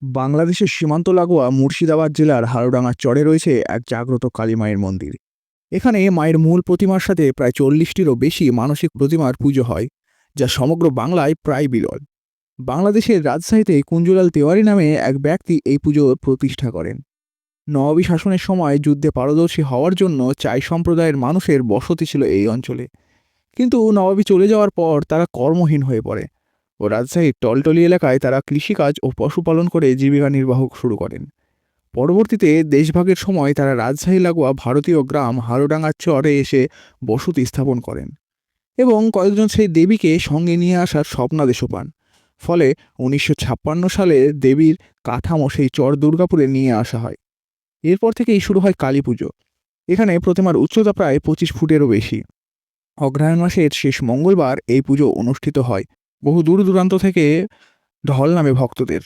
বাংলাদেশের সীমান্ত লাগোয়া মুর্শিদাবাদ জেলার হারোডাঙ্গার চরে রয়েছে এক জাগ্রত কালী মায়ের মন্দির। এখানে মায়ের মূল প্রতিমার সাথে প্রায় 40টিরও বেশি মানসিক প্রতিমার পুজো হয়, যা সমগ্র বাংলায় প্রায় বিরল। বাংলাদেশের রাজশাহীতে কুঞ্জলাল তেওয়ারি নামে এক ব্যক্তি এই পুজোর প্রতিষ্ঠা করেন। নবাবী শাসনের সময় যুদ্ধে পারদর্শী হওয়ার জন্য চাই সম্প্রদায়ের মানুষের বসতি ছিল এই অঞ্চলে। কিন্তু নবাবী চলে যাওয়ার পর তারা কর্মহীন হয়ে পড়ে ও রাজশাহীর টলটলি এলাকায় তারা কৃষিকাজ ও পশুপালন করে জীবিকা নির্বাহ শুরু করেন। পরবর্তীতে দেশভাগের সময় তারা রাজশাহী লাগোয়া ভারতীয় গ্রাম হারোডাঙ্গার চরে এসে বসতি স্থাপন করেন এবং কয়েকজন সেই দেবীকে সঙ্গে নিয়ে আসার স্বপ্নাদেশও পান। ফলে 1956 সালে দেবীর কাঠামো সেই চর দুর্গাপুরে নিয়ে আসা হয়। এরপর থেকেই শুরু হয় কালী পুজো। এখানে প্রতিমার উচ্চতা প্রায় 25 ফুটেরও বেশি। অগ্রহায়ণ মাসের শেষ মঙ্গলবার এই পুজো অনুষ্ঠিত হয়। বহু দূর দূরান্ত থেকে ঢল নামে ভক্তদের।